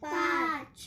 5۔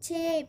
6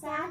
7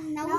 9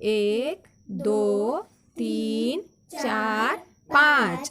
1 2 3 4 5۔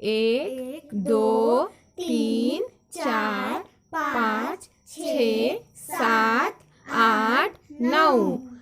1 2 3 4 5 6 7 8 9۔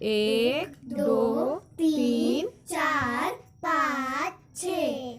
1 2 3 4 5 6۔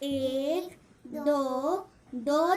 1 2 2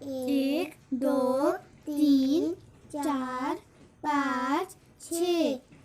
1 2 3 4 5 6۔